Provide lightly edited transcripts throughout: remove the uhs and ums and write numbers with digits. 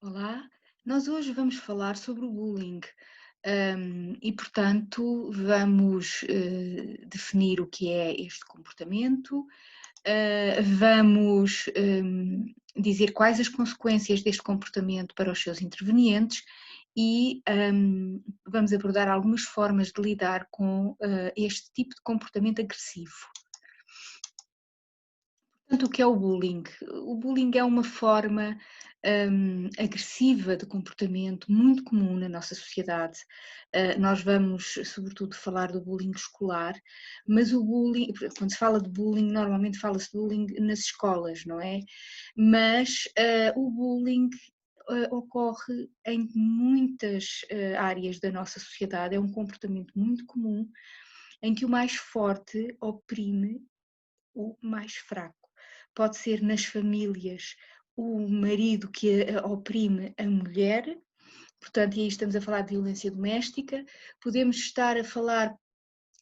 Olá, nós hoje vamos falar sobre o bullying, e portanto vamos definir o que é este comportamento, vamos dizer quais as consequências deste comportamento para os seus intervenientes e vamos abordar algumas formas de lidar com este tipo de comportamento agressivo. Portanto, o que é o bullying? O bullying é uma forma agressiva de comportamento muito comum na nossa sociedade. Nós vamos, sobretudo, falar do bullying escolar, mas o bullying, quando se fala de bullying, normalmente fala-se de bullying nas escolas, não é? Mas o bullying ocorre em muitas áreas da nossa sociedade, é um comportamento muito comum em que o mais forte oprime o mais fraco. Pode ser nas famílias o marido que oprime a mulher, portanto, e aí estamos a falar de violência doméstica, podemos estar a falar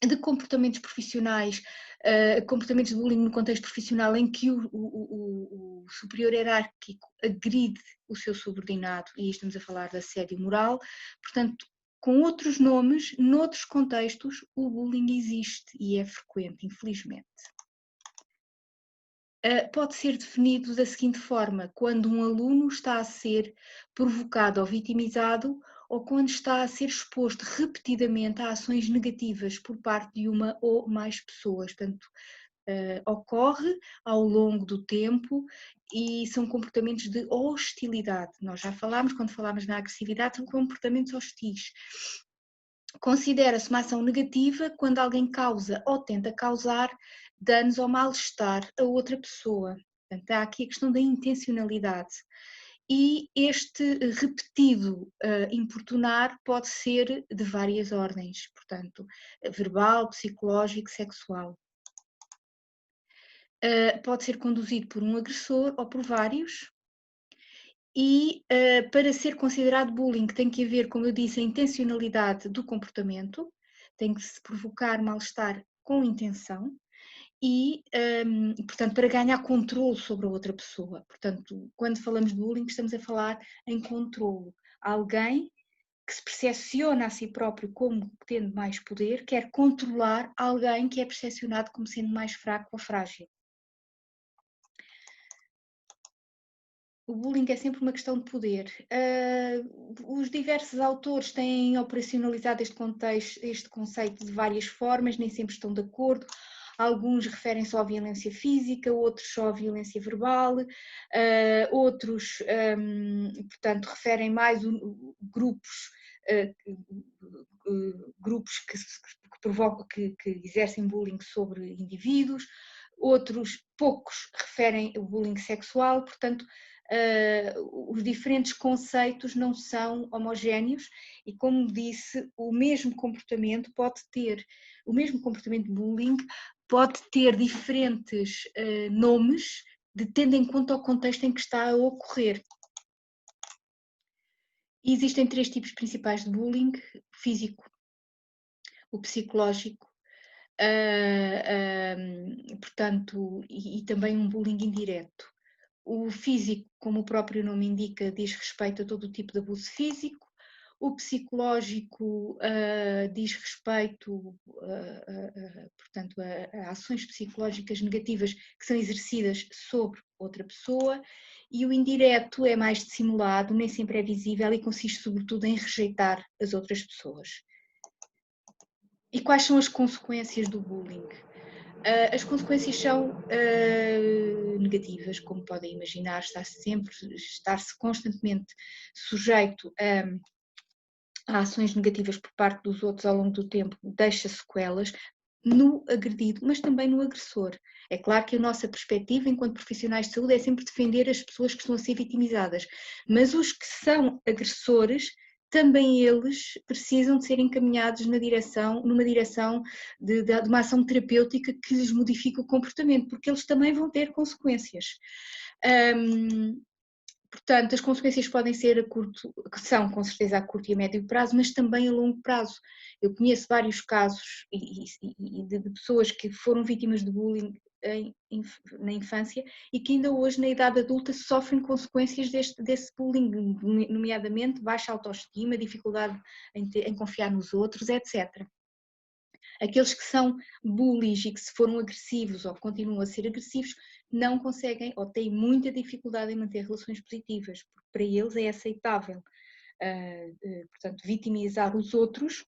de comportamentos profissionais, comportamentos de bullying no contexto profissional em que o superior hierárquico agride o seu subordinado, e aí estamos a falar de assédio moral, portanto, com outros nomes, noutros contextos, o bullying existe e é frequente, infelizmente. Pode ser definido da seguinte forma: quando um aluno está a ser provocado ou vitimizado, ou quando está a ser exposto repetidamente a ações negativas por parte de uma ou mais pessoas. Portanto, ocorre ao longo do tempo e são comportamentos de hostilidade. Nós já falámos, quando falámos na agressividade, são comportamentos hostis. Considera-se uma ação negativa quando alguém causa ou tenta causar danos ou mal-estar a outra pessoa. Portanto, há aqui a questão da intencionalidade. E este repetido importunar pode ser de várias ordens, portanto, verbal, psicológico, sexual. Pode ser conduzido por um agressor ou por vários, e para ser considerado bullying tem que haver, como eu disse, a intencionalidade do comportamento, tem que se provocar mal-estar com intenção e, portanto, para ganhar controle sobre a outra pessoa. Portanto, quando falamos de bullying estamos a falar em controlo. Alguém que se percepciona a si próprio como tendo mais poder, quer controlar alguém que é percepcionado como sendo mais fraco ou frágil. O bullying é sempre uma questão de poder. Os diversos autores têm operacionalizado este conceito de várias formas, nem sempre estão de acordo. Alguns referem só à violência física, outros só à violência verbal, outros, portanto, referem mais grupos, grupos que provocam, que exercem bullying sobre indivíduos, outros, poucos, referem o bullying sexual, portanto, os diferentes conceitos não são homogéneos e, como disse, o mesmo comportamento pode ter, o mesmo comportamento de bullying pode ter diferentes nomes, tendo em conta o contexto em que está a ocorrer. E existem três tipos principais de bullying: o físico, o psicológico, portanto, e também um bullying indireto. O físico, como o próprio nome indica, diz respeito a todo o tipo de abuso físico. O psicológico diz respeito, portanto, a ações psicológicas negativas que são exercidas sobre outra pessoa. E o indireto é mais dissimulado, nem sempre é visível e consiste sobretudo em rejeitar as outras pessoas. E quais são as consequências do bullying? As consequências são negativas, como podem imaginar, estar-se constantemente sujeito a ações negativas por parte dos outros ao longo do tempo deixa sequelas no agredido, mas também no agressor. É claro que a nossa perspectiva enquanto profissionais de saúde é sempre defender as pessoas que estão a ser vitimizadas, mas os que são agressores, também eles precisam de ser encaminhados numa direção de uma ação terapêutica que lhes modifique o comportamento, porque eles também vão ter consequências. Portanto, as consequências podem ser que são com certeza a curto e a médio prazo, mas também a longo prazo. Eu conheço vários casos de pessoas que foram vítimas de bullying na infância e que ainda hoje, na idade adulta, sofrem consequências desse bullying, nomeadamente baixa autoestima, dificuldade em confiar nos outros, etc. Aqueles que são bullies e que se foram agressivos ou continuam a ser agressivos não conseguem ou têm muita dificuldade em manter relações positivas, porque para eles é aceitável, portanto, vitimizar os outros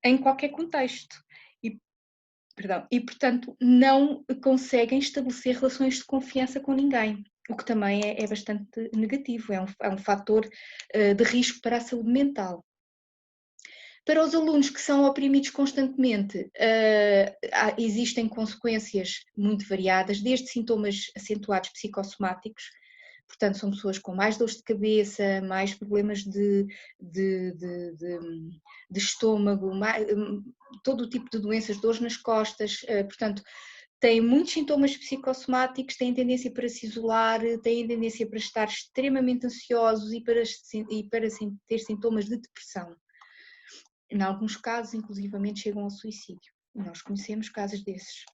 em qualquer contexto. E, portanto, não conseguem estabelecer relações de confiança com ninguém, o que também é bastante negativo, é um fator de risco para a saúde mental. Para os alunos que são oprimidos constantemente, existem consequências muito variadas, desde sintomas acentuados psicossomáticos, portanto são pessoas com mais dores de cabeça, mais problemas de estômago, todo o tipo de doenças, dores nas costas, portanto têm muitos sintomas psicossomáticos, têm tendência para se isolar, têm tendência para estar extremamente ansiosos e para ter sintomas de depressão. Em alguns casos, inclusivamente, chegam ao suicídio. Nós conhecemos casos desses.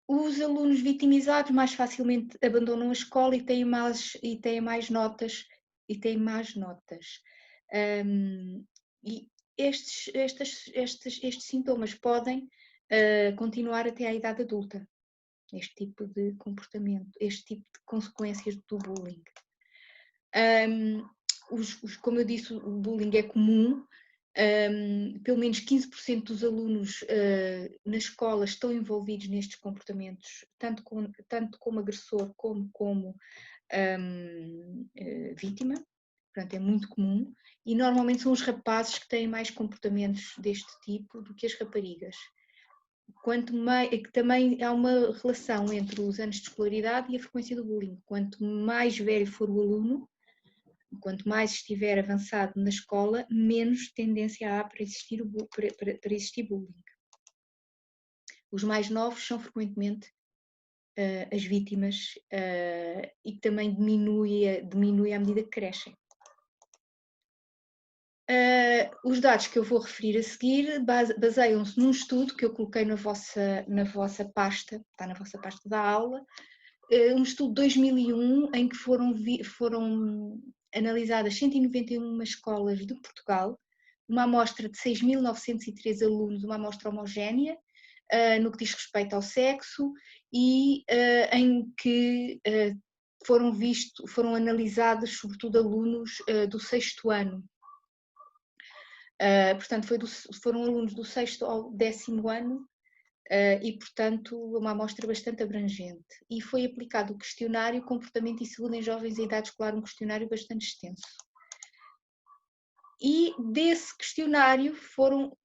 Os alunos vitimizados mais facilmente abandonam a escola e têm mais notas e têm más notas. E estes sintomas podem continuar até à idade adulta. Este tipo de comportamento, este tipo de consequências do bullying. Como eu disse, o bullying é comum. Pelo menos 15% dos alunos na escola estão envolvidos nestes comportamentos, tanto como agressor como vítima, portanto é muito comum, e normalmente são os rapazes que têm mais comportamentos deste tipo do que as raparigas. Também há uma relação entre os anos de escolaridade e a frequência do bullying. Quanto mais velho for o aluno, quanto mais estiver avançado na escola, menos tendência há para existir bullying. Os mais novos são frequentemente as vítimas e também diminui à medida que crescem. Os dados que eu vou referir a seguir baseiam-se num estudo que eu coloquei na vossa pasta, está na vossa pasta da aula, um estudo de 2001 em que foram analisadas 191 escolas de Portugal, uma amostra de 6.903 alunos, uma amostra homogénea, no que diz respeito ao sexo, e em que foram analisados sobretudo alunos do 6º ano. Portanto, foram alunos do 6º ao 10º ano e, portanto, uma amostra bastante abrangente. E foi aplicado o questionário Comportamento e Saúde em Jovens em Idade Escolar, um questionário bastante extenso. E desse questionário foram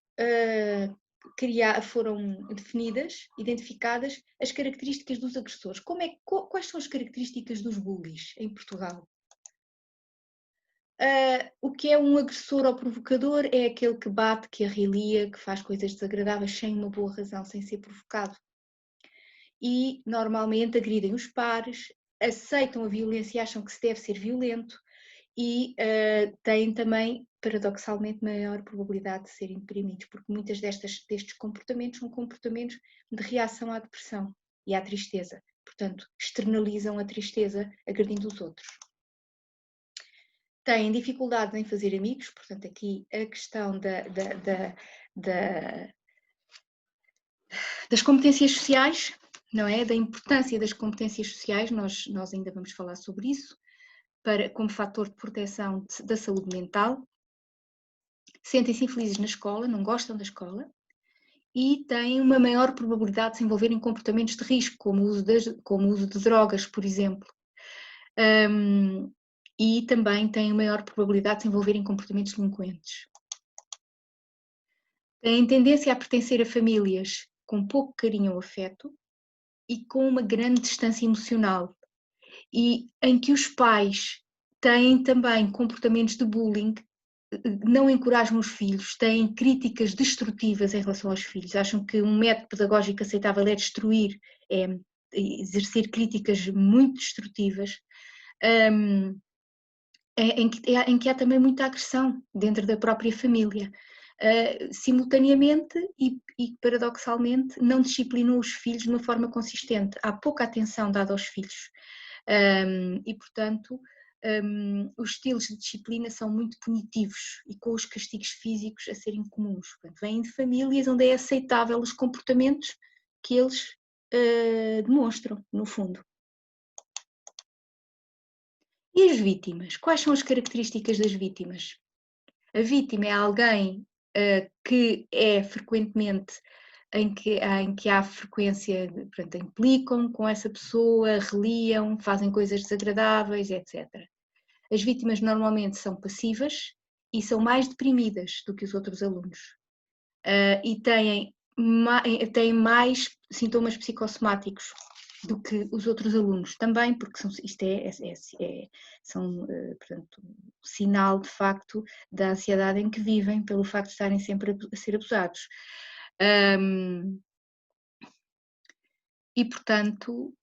identificadas as características dos agressores. Quais são as características dos bullies em Portugal? O que é um agressor ou provocador é aquele que bate, que arrelia, que faz coisas desagradáveis sem uma boa razão, sem ser provocado. E normalmente agridem os pares, aceitam a violência e acham que se deve ser violento e têm também, paradoxalmente, maior probabilidade de serem deprimidos, porque muitas destes comportamentos são comportamentos de reação à depressão e à tristeza. Portanto, externalizam a tristeza agredindo os outros. Têm dificuldade em fazer amigos, portanto aqui a questão das competências sociais, não é? Da importância das competências sociais, nós ainda vamos falar sobre isso, como fator de proteção da saúde mental. Sentem-se infelizes na escola, não gostam da escola e têm uma maior probabilidade de se envolverem em comportamentos de risco, como o uso de drogas, por exemplo. E também têm maior probabilidade de se envolver em comportamentos delinquentes. Têm tendência a pertencer a famílias com pouco carinho ou afeto e com uma grande distância emocional, e em que os pais têm também comportamentos de bullying, não encorajam os filhos, têm críticas destrutivas em relação aos filhos, acham que um método pedagógico aceitável é destruir, é exercer críticas muito destrutivas, em que há também muita agressão dentro da própria família. simultaneamente e paradoxalmente não disciplinou os filhos de uma forma consistente. Há pouca atenção dada aos filhos e, portanto, os estilos de disciplina são muito punitivos e com os castigos físicos a serem comuns. Portanto, vêm de famílias onde é aceitável os comportamentos que eles demonstram, no fundo. E as vítimas? Quais são as características das vítimas? A vítima é alguém que é frequentemente em que há frequência, portanto, implicam com essa pessoa, reliam, fazem coisas desagradáveis, etc. As vítimas normalmente são passivas e são mais deprimidas do que os outros alunos e têm mais sintomas psicossomáticos do que os outros alunos, também porque são portanto, sinal de facto da ansiedade em que vivem, pelo facto de estarem sempre a ser abusados. E portanto,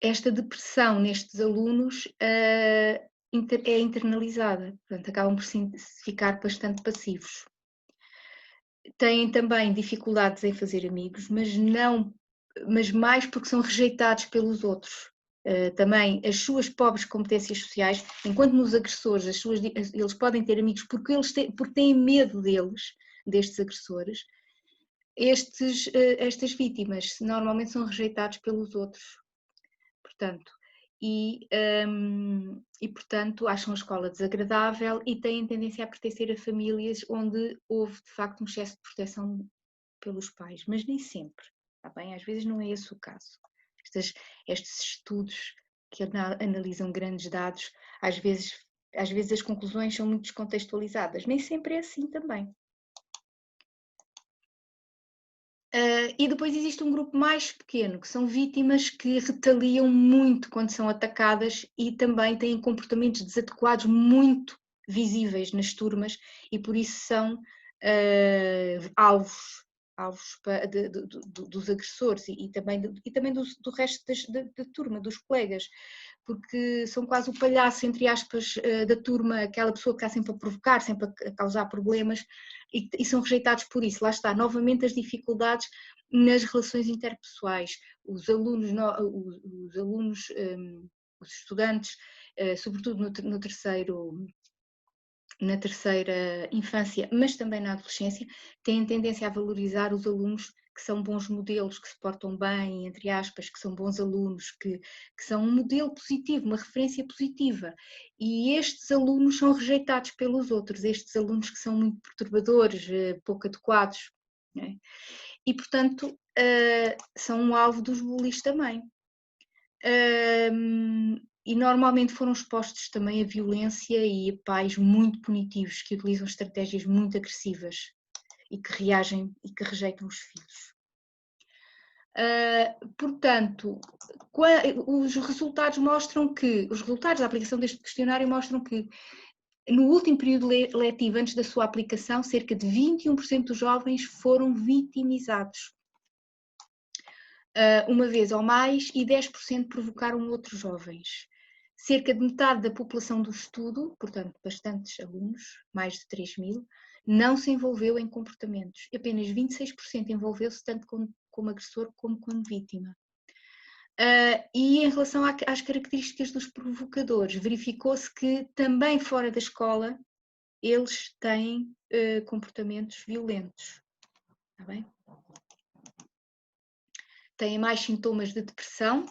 esta depressão nestes alunos é internalizada, portanto acabam por ficar bastante passivos. Têm também dificuldades em fazer amigos, mas mais porque são rejeitados pelos outros. Também as suas pobres competências sociais, enquanto nos agressores eles podem ter amigos porque têm medo destes agressores, estas vítimas normalmente são rejeitados pelos outros. Portanto, portanto acham a escola desagradável e têm tendência a pertencer a famílias onde houve de facto um excesso de proteção pelos pais, mas nem sempre, está bem? Às vezes não é esse o caso. Estes estudos que analisam grandes dados, às vezes as conclusões são muito descontextualizadas, nem sempre é assim também. E depois existe um grupo mais pequeno, que são vítimas que retaliam muito quando são atacadas e também têm comportamentos desadequados muito visíveis nas turmas e por isso são alvos dos agressores e também do resto da turma, dos colegas, porque são quase o palhaço, entre aspas, da turma, aquela pessoa que está sempre a provocar, sempre a causar problemas e são rejeitados por isso. Lá está, novamente as dificuldades nas relações interpessoais. Os os estudantes, sobretudo na terceira infância, mas também na adolescência, têm tendência a valorizar os alunos que são bons modelos, que se portam bem, entre aspas, que são bons alunos, que são um modelo positivo, uma referência positiva. E estes alunos são rejeitados pelos outros, estes alunos que são muito perturbadores, pouco adequados, né? E, portanto, são um alvo dos bullies também. E normalmente foram expostos também a violência e a pais muito punitivos que utilizam estratégias muito agressivas e que reagem e que rejeitam os filhos. Portanto, os resultados da aplicação deste questionário mostram que no último período letivo, antes da sua aplicação, cerca de 21% dos jovens foram vitimizados uma vez ou mais e 10% provocaram outros jovens. Cerca de metade da população do estudo, portanto bastantes alunos, mais de 3.000, não se envolveu em comportamentos. Apenas 26% envolveu-se tanto como agressor como vítima. E em relação às características dos provocadores, verificou-se que também fora da escola eles têm comportamentos violentos. Está bem? Têm mais sintomas de depressão,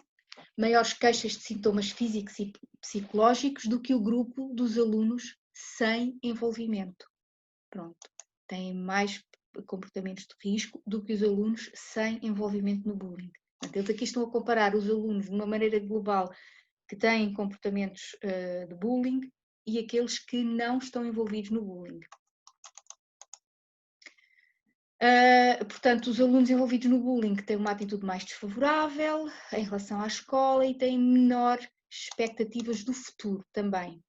maiores queixas de sintomas físicos e psicológicos do que o grupo dos alunos sem envolvimento. Pronto, têm mais comportamentos de risco do que os alunos sem envolvimento no bullying. Portanto, eles aqui estão a comparar os alunos de uma maneira global que têm comportamentos de bullying e aqueles que não estão envolvidos no bullying. Portanto, os alunos envolvidos no bullying têm uma atitude mais desfavorável em relação à escola e têm menor expectativas do futuro também.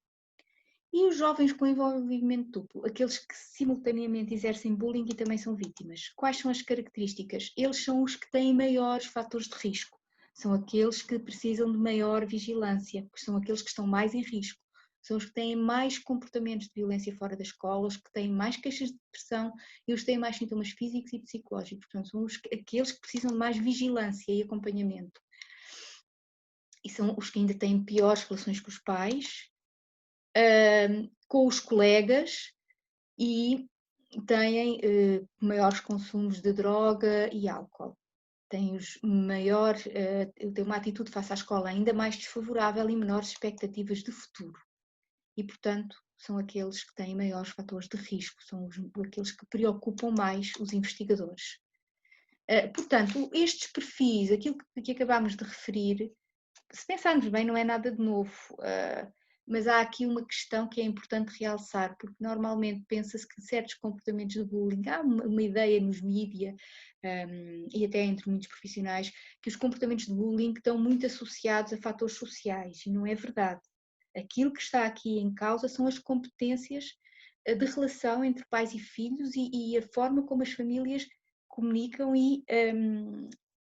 E os jovens com envolvimento duplo, aqueles que simultaneamente exercem bullying e também são vítimas. Quais são as características? Eles são os que têm maiores fatores de risco. São aqueles que precisam de maior vigilância, porque são aqueles que estão mais em risco. são os que têm mais comportamentos de violência fora da escola, os que têm mais queixas de depressão e os que têm mais sintomas físicos e psicológicos. Portanto, são aqueles que precisam de mais vigilância e acompanhamento. E são os que ainda têm piores relações com os pais, com os colegas e têm maiores consumos de droga e álcool. Têm uma atitude face à escola ainda mais desfavorável e menores expectativas de futuro. E, portanto, são aqueles que têm maiores fatores de risco, são aqueles que preocupam mais os investigadores. Portanto, estes perfis, aquilo que acabámos de referir, se pensarmos bem, não é nada de novo, mas há aqui uma questão que é importante realçar, porque normalmente pensa-se que certos comportamentos de bullying, há uma ideia nos mídia e até entre muitos profissionais, que os comportamentos de bullying estão muito associados a fatores sociais, e não é verdade. Aquilo que está aqui em causa são as competências de relação entre pais e filhos e a forma como as famílias comunicam e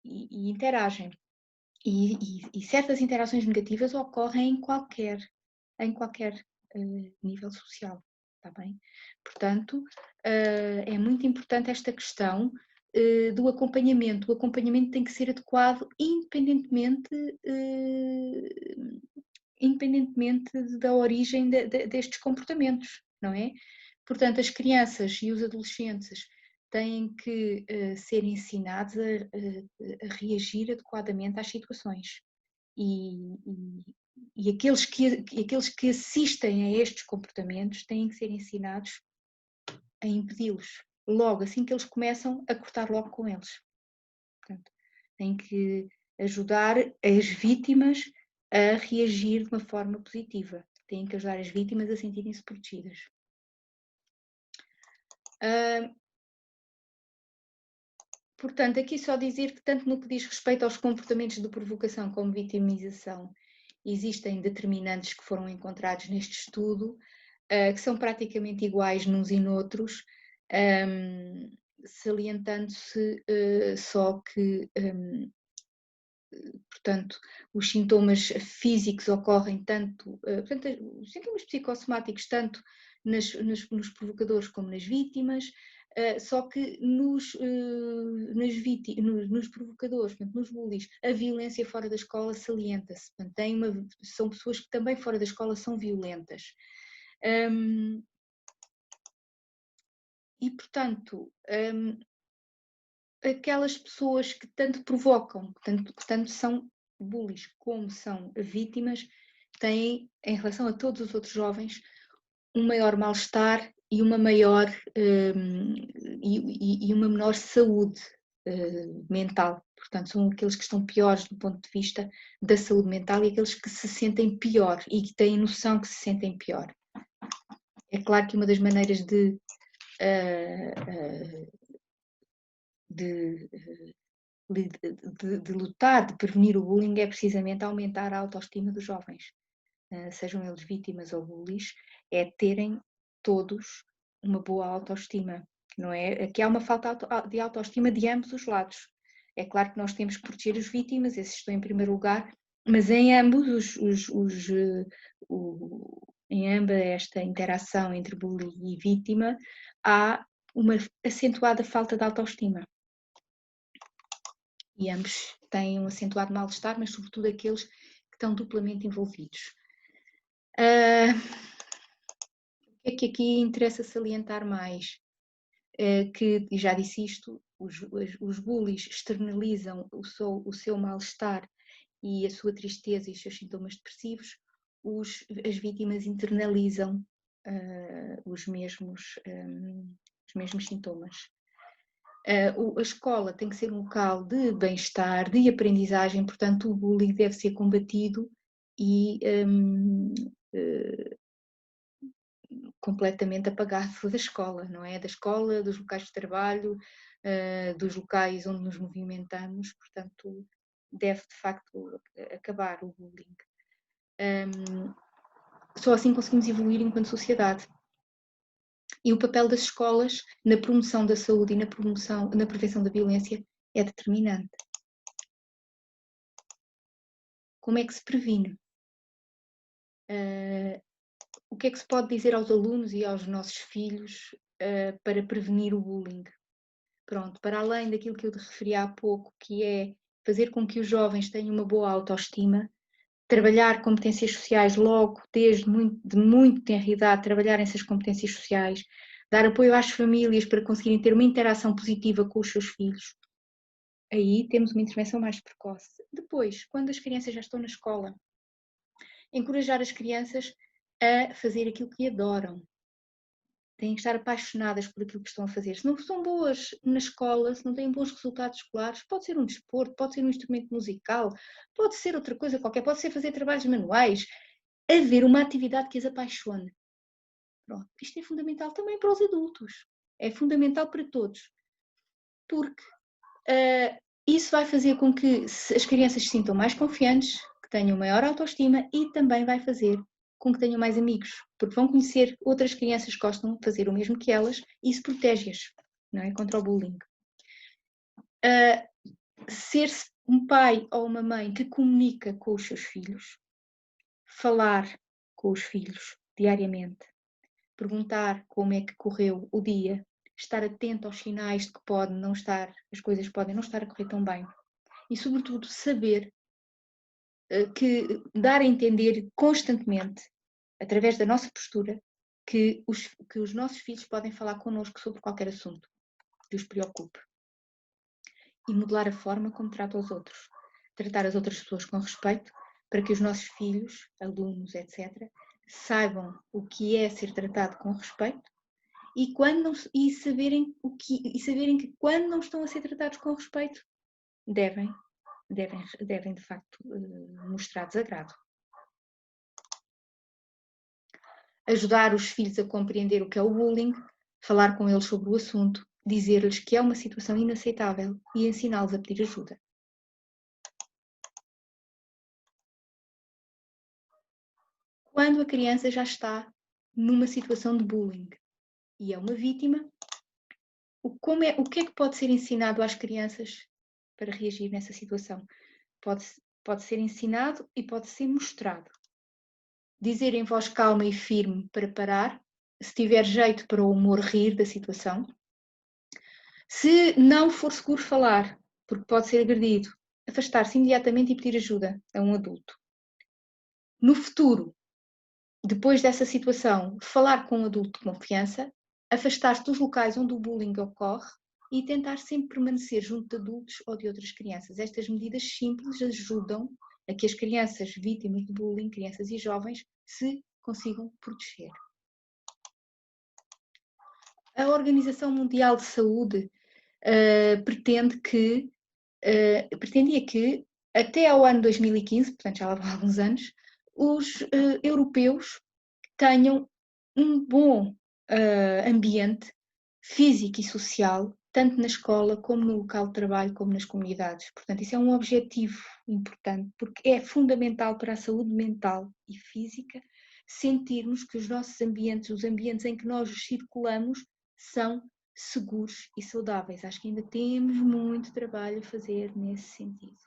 interagem. E certas interações negativas ocorrem em qualquer nível social, está bem? Portanto, é muito importante esta questão do acompanhamento. O acompanhamento tem que ser adequado independentemente da origem destes comportamentos, não é? Portanto, as crianças e os adolescentes têm que ser ensinados a reagir adequadamente às situações. E aqueles que assistem a estes comportamentos têm que ser ensinados a impedi-los, logo assim que eles começam a cortar logo com eles. Portanto, têm que ajudar as vítimas a reagir de uma forma positiva. Têm que ajudar as vítimas a sentirem-se protegidas. Portanto, aqui só dizer que tanto no que diz respeito aos comportamentos de provocação como vitimização, existem determinantes que foram encontrados neste estudo, que são praticamente iguais nos e noutros, salientando-se só que, portanto, os sintomas físicos ocorrem tanto, portanto, os sintomas psicossomáticos tanto nos provocadores como nas vítimas, só que nos provocadores, portanto, nos bullies, a violência fora da escola salienta-se. São pessoas que também fora da escola são violentas. E, portanto, aquelas pessoas que tanto provocam, que tanto são bullies como são vítimas, têm, em relação a todos os outros jovens, um maior mal-estar e uma maior e uma menor saúde mental. Portanto, são aqueles que estão piores do ponto de vista da saúde mental e aqueles que se sentem pior e que têm noção que se sentem pior. É claro que uma das maneiras de lutar, de prevenir o bullying é precisamente aumentar a autoestima dos jovens, sejam eles vítimas ou bullies, é terem todos uma boa autoestima, não é? Aqui há uma falta de autoestima de ambos os lados. É claro que nós temos que proteger as vítimas, esses estão em primeiro lugar, mas em ambos em ambas esta interação entre bully e vítima há uma acentuada falta de autoestima. E ambos têm um acentuado mal-estar, mas sobretudo aqueles que estão duplamente envolvidos. O que é que aqui interessa salientar mais? Que, já disse isto, os bullies externalizam o seu mal-estar e a sua tristeza e os seus sintomas depressivos, as vítimas internalizam os mesmos sintomas. A escola tem que ser um local de bem-estar, de aprendizagem, portanto o bullying deve ser combatido e completamente apagado da escola, não é? Da escola, dos locais de trabalho, dos locais onde nos movimentamos, portanto deve de facto acabar o bullying. Só assim conseguimos evoluir enquanto sociedade. E o papel das escolas na promoção da saúde e na prevenção da violência é determinante. Como é que se previne? O que é que se pode dizer aos alunos e aos nossos filhos para prevenir o bullying? Pronto, para além daquilo que eu te referi há pouco, que é fazer com que os jovens tenham uma boa autoestima, trabalhar competências sociais logo, de muito tenra idade, trabalhar essas competências sociais, dar apoio às famílias para conseguirem ter uma interação positiva com os seus filhos. Aí temos uma intervenção mais precoce. Depois, quando as crianças já estão na escola, encorajar as crianças a fazer aquilo que adoram. Têm que estar apaixonadas por aquilo que estão a fazer. Se não são boas na escola, se não têm bons resultados escolares, pode ser um desporto, pode ser um instrumento musical, pode ser outra coisa qualquer, pode ser fazer trabalhos manuais, haver uma atividade que as apaixone. Pronto. Isto é fundamental também para os adultos, é fundamental para todos, porque isso vai fazer com que as crianças se sintam mais confiantes, que tenham maior autoestima e também vai fazer com que tenham mais amigos, porque vão conhecer outras crianças que gostam de fazer o mesmo que elas e isso protege-as, não é? Contra o bullying. Ser um pai ou uma mãe que comunica com os seus filhos, falar com os filhos diariamente, perguntar como é que correu o dia, estar atento aos sinais de que as coisas podem não estar a correr tão bem e, sobretudo, saber dar a entender constantemente, através da nossa postura, que os nossos filhos podem falar connosco sobre qualquer assunto que os preocupe. E modelar a forma como trata os outros. Tratar as outras pessoas com respeito, para que os nossos filhos, alunos, etc., saibam o que é ser tratado com respeito e saberem que quando não estão a ser tratados com respeito, devem de facto mostrar desagrado. Ajudar os filhos a compreender o que é o bullying, falar com eles sobre o assunto, dizer-lhes que é uma situação inaceitável e ensiná-los a pedir ajuda. Quando a criança já está numa situação de bullying e é uma vítima, o que é que pode ser ensinado às crianças para reagir nessa situação? Pode ser ensinado e pode ser mostrado. Dizer em voz calma e firme para parar, se tiver jeito para o humor rir da situação. Se não for seguro falar, porque pode ser agredido, afastar-se imediatamente e pedir ajuda a um adulto. No futuro, depois dessa situação, falar com um adulto de confiança, afastar-se dos locais onde o bullying ocorre e tentar sempre permanecer junto de adultos ou de outras crianças. Estas medidas simples ajudam a que as crianças vítimas de bullying, crianças e jovens, se consigam proteger. A Organização Mundial de Saúde pretendia que até ao ano 2015, portanto já lá vão alguns anos, os europeus tenham um bom ambiente físico e social, tanto na escola como no local de trabalho, como nas comunidades. Portanto, isso é um objetivo importante, porque é fundamental para a saúde mental e física sentirmos que os nossos ambientes, os ambientes em que nós circulamos, são seguros e saudáveis. Acho que ainda temos muito trabalho a fazer nesse sentido,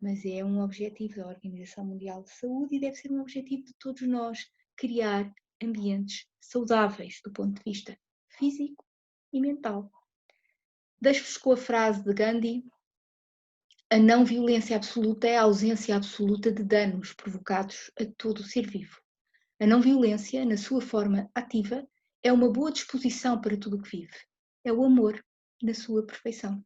mas é um objetivo da Organização Mundial de Saúde e deve ser um objetivo de todos nós, criar ambientes saudáveis do ponto de vista físico e mental. Deixo-vos com a frase de Gandhi: a não violência absoluta é a ausência absoluta de danos provocados a todo o ser vivo. A não violência, na sua forma ativa, é uma boa disposição para tudo o que vive. É o amor na sua perfeição.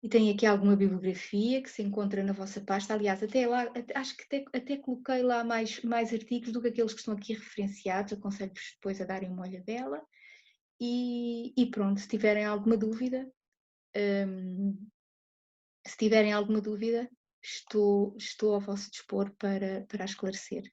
E tem aqui alguma bibliografia que se encontra na vossa pasta. Aliás, até lá, acho que até coloquei lá mais artigos do que aqueles que estão aqui referenciados. Aconselho-vos depois a darem uma olhadela. E pronto, se tiverem alguma dúvida, estou ao vosso dispor para esclarecer.